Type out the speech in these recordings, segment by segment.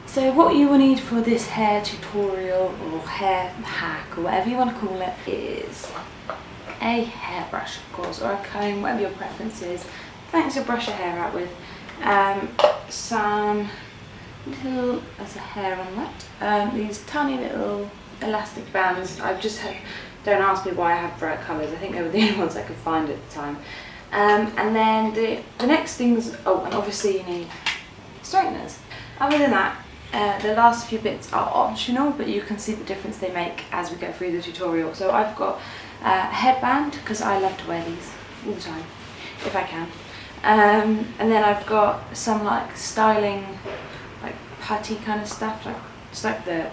So what you will need for this hair tutorial or hair hack or whatever you want to call it is a hairbrush, of course, or a comb, whatever your preference is. Thanks to brush your hair out with. Some little, there's a hair on that, these tiny little elastic bands. I've just had, don't ask me why I have bright colours, I think they were the only ones I could find at the time. And then the next things, oh, and obviously you need straighteners. Other than that, the last few bits are optional, but you can see the difference they make as we go through the tutorial. So I've got a headband, because I love to wear these all the time, if I can. And then I've got some like styling, like putty kind of stuff, like just like the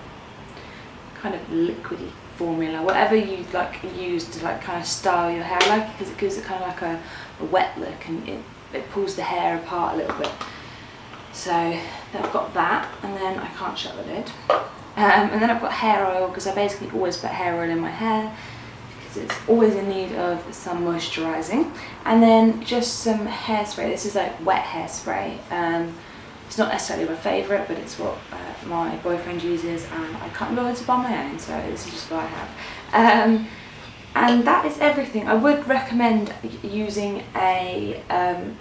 kind of liquidy formula, whatever you like use to like kind of style your hair, like, because it gives it kind of like a wet look, and it pulls the hair apart a little bit. So then I've got that, and then I can't shut the lid. And then I've got hair oil, because I basically always put hair oil in my hair because it's always in need of some moisturising. And then just some hairspray. This is like wet hairspray. It's not necessarily my favourite, but it's what my boyfriend uses, and I can't bother to buy my own, so this is just what I have. And that is everything. I would recommend using a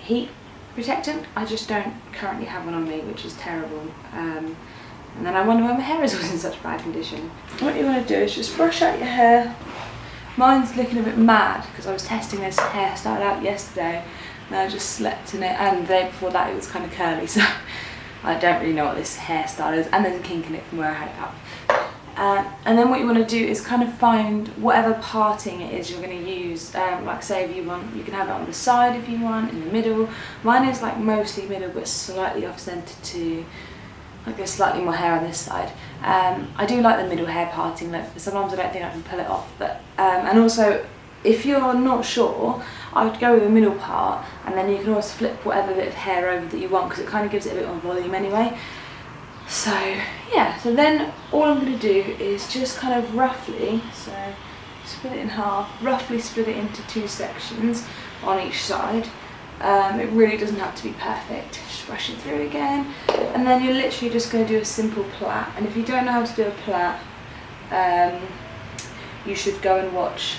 heat protectant. I just don't currently have one on me, which is terrible. And then I wonder why my hair is always in such bad condition. What you want to do is just brush out your hair. Mine's looking a bit mad because I was testing this hairstyle out yesterday and I just slept in it, and the day before that it was kind of curly, so I don't really know what this hairstyle is, and there's a kink in it from where I had it up. And then what you want to do is kind of find whatever parting it is you're going to use. Like say if you want, you can have it on the side if you want, in the middle. Mine is like mostly middle but slightly off centre to, like there's slightly more hair on this side. I do like the middle hair parting, like sometimes I don't think I can pull it off, but and also if you're not sure, I would go with the middle part, and then you can always flip whatever bit of hair over that you want, because it kind of gives it a bit more volume anyway. So yeah, so then all I'm going to do is just kind of roughly, so split it in half, roughly split it into 2 sections on each side. It really doesn't have to be perfect, just brush it through again, and then you're literally just going to do a simple plait. And if you don't know how to do a plait, you should go and watch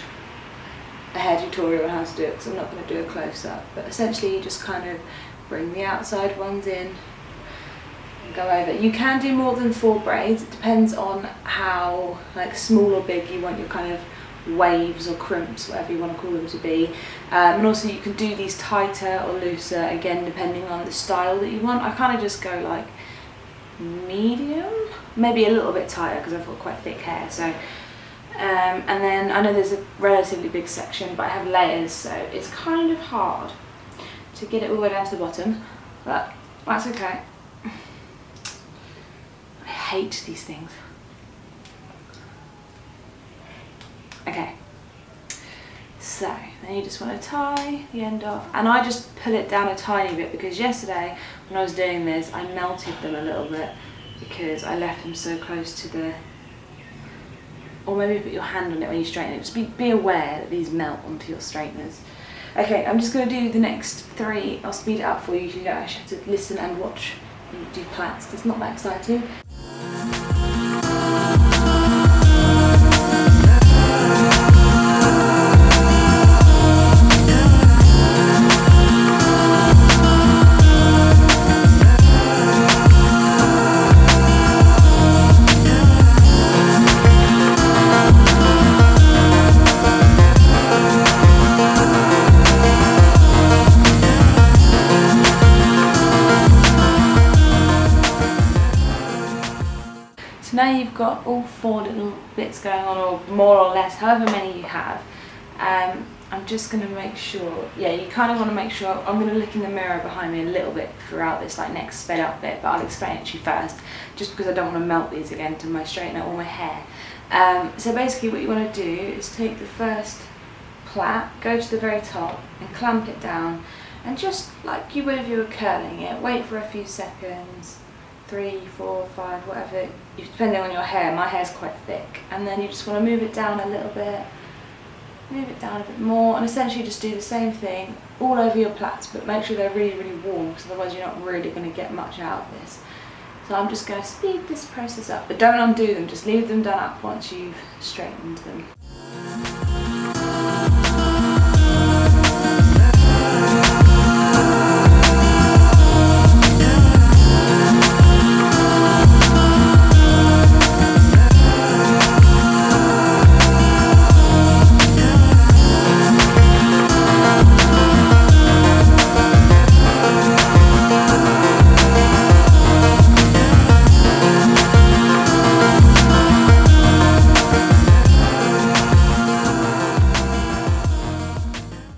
a hair tutorial on how to do it, because I'm not going to do a close-up, but essentially you just kind of bring the outside ones in, go over. You can do more than 4 braids, it depends on how like small or big you want your kind of waves or crimps, whatever you want to call them to be. And also you can do these tighter or looser, again depending on the style that you want. I kind of just go like medium, maybe a little bit tighter because I've got quite thick hair. So and then I know there's a relatively big section, but I have layers, so it's kind of hard to get it all the way down to the bottom, but that's okay. I hate these things. Okay, so then you just want to tie the end off, and I just pull it down a tiny bit because yesterday when I was doing this I melted them a little bit because I left them so close to the, or maybe put your hand on it when you straighten it. Just be aware that these melt onto your straighteners. Okay, I'm just going to do the next 3. I'll speed it up for you so you don't actually have to listen and watch me do plaits, because it's not that exciting. Now you've got all 4 little bits going on, or more or less, however many you have. I'm just going to make sure, yeah, you kind of want to make sure, I'm going to look in the mirror behind me a little bit throughout this like next sped up bit, but I'll explain it to you first, just because I don't want to melt these again to my straightener or my hair. So basically what you want to do is take the first plait, go to the very top and clamp it down, and just like you would if you were curling it, wait for a few seconds, 3, 4, 5, whatever, depending on your hair. My hair's quite thick, and then you just want to move it down a little bit, move it down a bit more, and essentially just do the same thing all over your plaits, but make sure they're really, really warm, because otherwise you're not really going to get much out of this. So I'm just going to speed this process up, but don't undo them, just leave them done up once you've straightened them.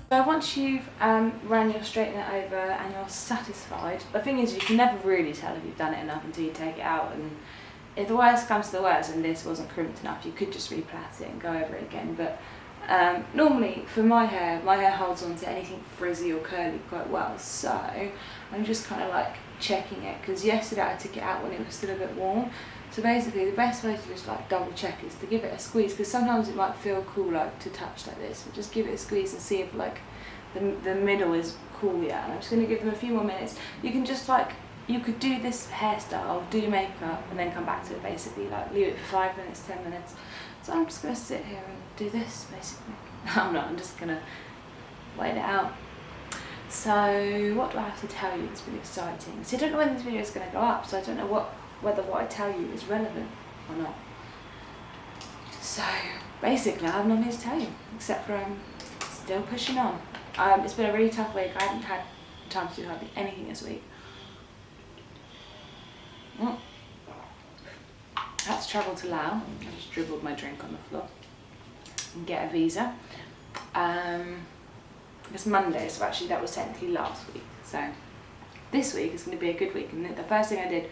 So once you've run your straightener over and you're satisfied, the thing is you can never really tell if you've done it enough until you take it out, and if the worst comes to the worst and this wasn't crimped enough, you could just replait it and go over it again. But normally for my hair holds on to anything frizzy or curly quite well, so I'm just kind of like checking it, because yesterday I took it out when it was still a bit warm. So basically the best way to just like double check is to give it a squeeze, because sometimes it might feel cool like to touch like this, but just give it a squeeze and see if like the middle is cool yet. And I'm just going to give them a few more minutes. You can just like, you could do this hairstyle, do your makeup, and then come back to it basically, like leave it for 5 minutes, 10 minutes. So I'm just going to sit here and do this basically. I'm just going to wait it out. So what do I have to tell you that's been exciting? So I don't know when this video is going to go up, so I don't know whether what I tell you is relevant or not. So basically I have nothing to tell you, except for I'm still pushing on. It's been a really tough week. I haven't had time to do hardly anything this week. I had to travel to Laos. I just dribbled my drink on the floor and get a visa. It's Monday, so actually that was technically last week. So this week is going to be a good week, and the first thing I did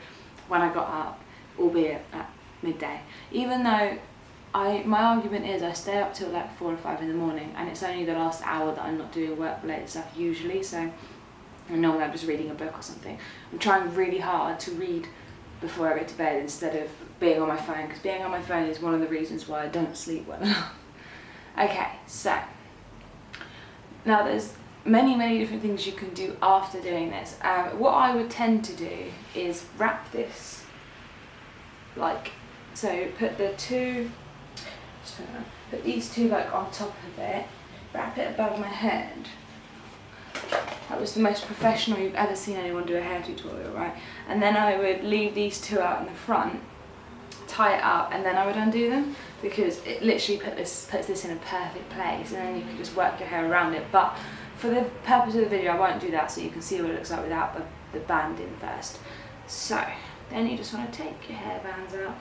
when I got up, albeit at midday, even though my argument is I stay up till like 4 or 5 in the morning, and it's only the last hour that I'm not doing work related stuff usually, so normally I'm just reading a book or something. I'm trying really hard to read before I go to bed instead of being on my phone, because being on my phone is one of the reasons why I don't sleep well enough. Okay, so now there's many different things you can do after doing this. What I would tend to do is wrap this like, so put these two like on top of it, wrap it above my head. That was the most professional you've ever seen anyone do a hair tutorial, right? And then I would leave these two out in the front, tie it up, and then I would undo them, because it literally puts this in a perfect place, and then you can just work your hair around it. But for the purpose of the video I won't do that, so you can see what it looks like without the band in first. So then you just want to take your hair bands out,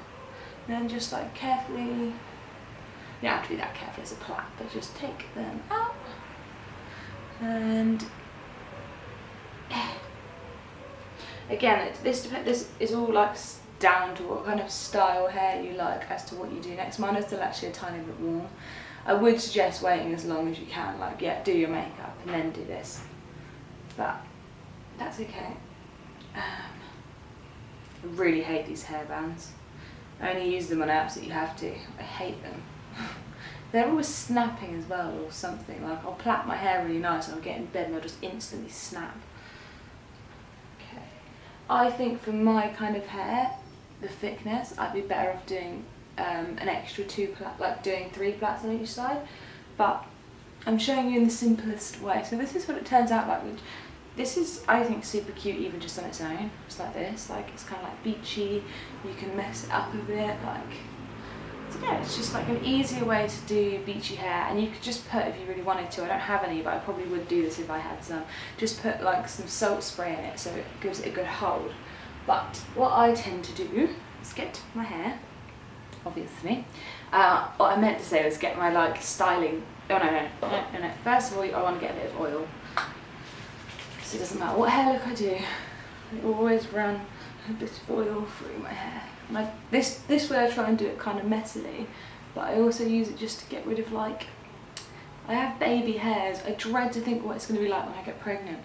and then just like carefully, you don't have to be that careful as a plait, but just take them out. And again, this is all like down to what kind of style hair you like as to what you do next. Mine is still actually a tiny bit warm. I would suggest waiting as long as you can, like, yeah, do your makeup and then do this, but that's okay. I really hate these hairbands. I only use them when I absolutely have to. I hate them. They're always snapping as well or something. Like, I'll plait my hair really nice and I'll get in bed and they'll just instantly snap. Okay. I think for my kind of hair, the thickness, I'd be better off doing an extra 2 plaits, like doing 3 plaits on each side. But I'm showing you in the simplest way. So this is what it turns out like. This is, I think, super cute even just on its own. It's like this, like it's kind of like beachy. You can mess it up a bit, like. So yeah, it's just like an easier way to do beachy hair, and you could just put, if you really wanted to, I don't have any, but I probably would do this if I had some, just put like some salt spray in it so it gives it a good hold. But what I tend to do is get my hair, obviously. What I meant to say was get my like styling, no. First of all, I want to get a bit of oil. So it doesn't matter what hair look I do, I always run a bit of oil through my hair. And this way I try and do it kind of messily, but I also use it just to get rid of, like, I have baby hairs. I dread to think what it's going to be like when I get pregnant,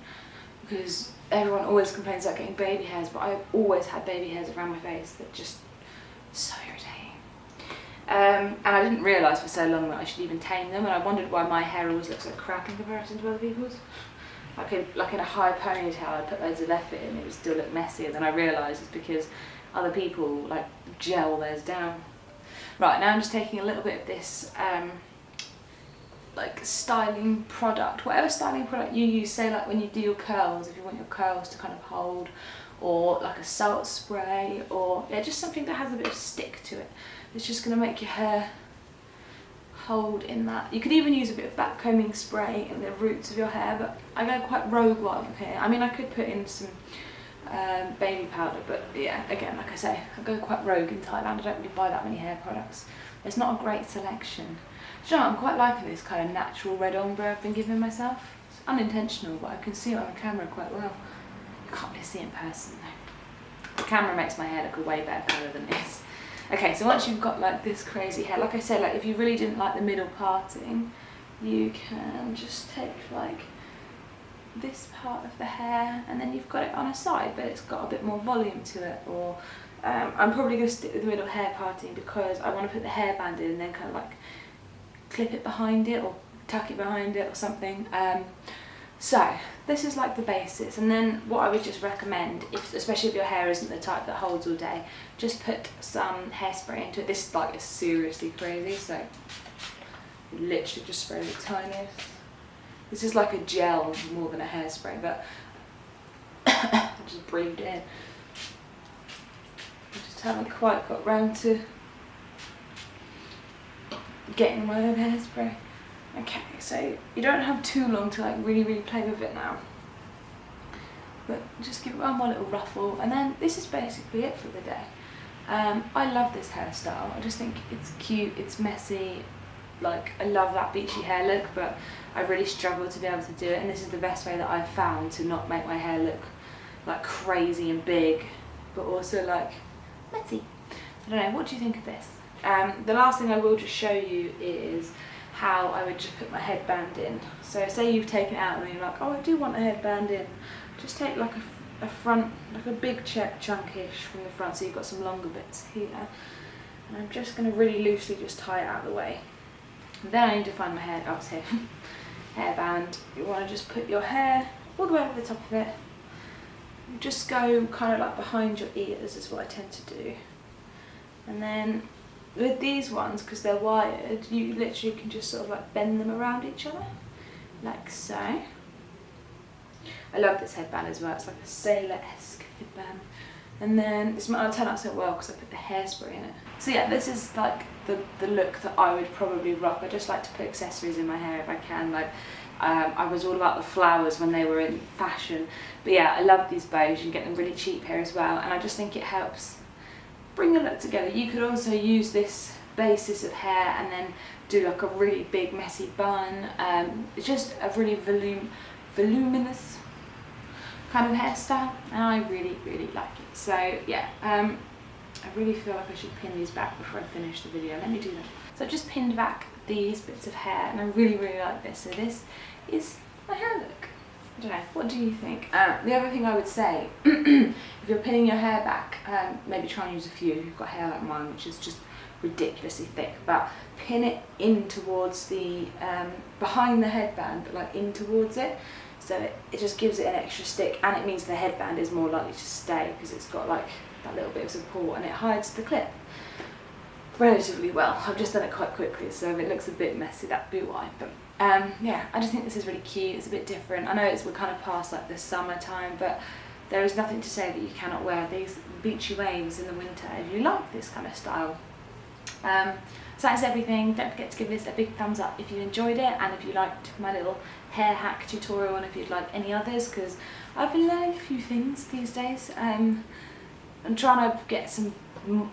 because everyone always complains about getting baby hairs, but I've always had baby hairs around my face that just so irritating. And I didn't realise for so long that I should even tame them, and I wondered why my hair always looks like crap in comparison to other people's. Like in a high ponytail, I'd put loads of effort in, it would still look messy, and then I realised it's because other people like gel theirs down. Right, now I'm just taking a little bit of this like styling product, whatever styling product you use, say like when you do your curls, if you want your curls to kind of hold, or like a salt spray, or yeah, just something that has a bit of stick to it. It's just going to make your hair hold in that. You could even use a bit of backcombing spray in the roots of your hair, but I go quite rogue while I'm here. I mean, I could put in some baby powder, but yeah, again, like I say, I go quite rogue in Thailand. I don't really buy that many hair products. It's not a great selection. Do you know, I'm quite liking this kind of natural red ombre I've been giving myself. It's unintentional, but I can see it on the camera quite well. You can't really see it in person though. The camera makes my hair look a way better colour than it is. Okay, so once you've got like this crazy hair, like I said, like if you really didn't like the middle parting, you can just take like this part of the hair and then you've got it on a side, but it's got a bit more volume to it. Or I'm probably going to stick with the middle hair parting because I want to put the hairband in and then kind of like clip it behind it or tuck it behind it or something. So this is like the basis, and then what I would just recommend, especially if your hair isn't the type that holds all day, just put some hairspray into it. This like is seriously crazy, so literally just spray the tiniest. This is like a gel more than a hairspray, but I just breathed in. I just haven't quite got round to getting my own hairspray. Okay, so you don't have too long to like really play with it now, but just give it one more little ruffle, and then this is basically it for the day. I love this hairstyle. I just think it's cute, it's messy, like I love that beachy hair look, but I really struggle to be able to do it, and this is the best way that I've found to not make my hair look like crazy and big, but also like messy. I don't know, what do you think of this? The last thing I will just show you is how I would just put my headband in. So say you've taken it out and you're like, oh, I do want a headband in. Just take like a front, like a big chunkish from the front, so you've got some longer bits here. And I'm just going to really loosely just tie it out of the way. And then I need to find my hair, oh, it's here. Hairband. You want to just put your hair all the way over the top of it. Just go kind of like behind your ears is what I tend to do. And then with these ones, because they're wired, you literally can just sort of like bend them around each other, like so. I love this headband as well, it's like a sailor-esque headband. And then this might not turn out so well because I put the hairspray in it. So yeah, this is like the look that I would probably rock. I just like to put accessories in my hair if I can. Like I was all about the flowers when they were in fashion. But yeah, I love these bows. You can get them really cheap here as well. And I just think it helps bring the look together. You could also use this basis of hair and then do like a really big messy bun. It's just a really voluminous kind of hairstyle, and I really like it. So yeah, I really feel like I should pin these back before I finish the video. Let me do that. So I've just pinned back these bits of hair, and I really like this. So this is my hair look. I don't know, what do you think? The other thing I would say, if you're pinning your hair back, maybe try and use a few if you've got hair like mine, which is just ridiculously thick, but pin it in towards the, behind the headband, but like in towards it, so it just gives it an extra stick, and it means the headband is more likely to stay because it's got like that little bit of support, and it hides the clip relatively well. I've just done it quite quickly, so if it looks a bit messy, that'd be why. But yeah, I just think this is really cute. It's a bit different. I know we're kind of past like the summertime, but there is nothing to say that you cannot wear these beachy waves in the winter if you like this kind of style. So that's everything. Don't forget to give this a big thumbs up if you enjoyed it, and if you liked my little hair hack tutorial, and if you'd like any others, because I've been learning a few things these days. I'm trying to get some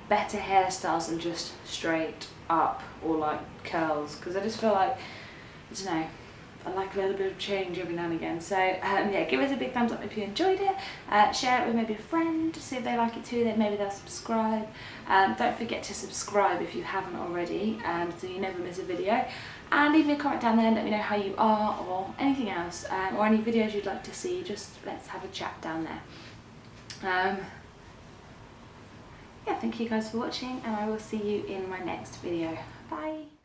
better hairstyles than just straight up or like curls, because I just feel like, I don't know, I like a little bit of change every now and again. So yeah, give us a big thumbs up if you enjoyed it. Share it with maybe a friend to see if they like it too, then maybe they'll subscribe. Don't forget to subscribe if you haven't already, so you never miss a video. And leave me a comment down there and let me know how you are, or anything else, or any videos you'd like to see. Just let's have a chat down there. Yeah, thank you guys for watching, and I will see you in my next video. Bye!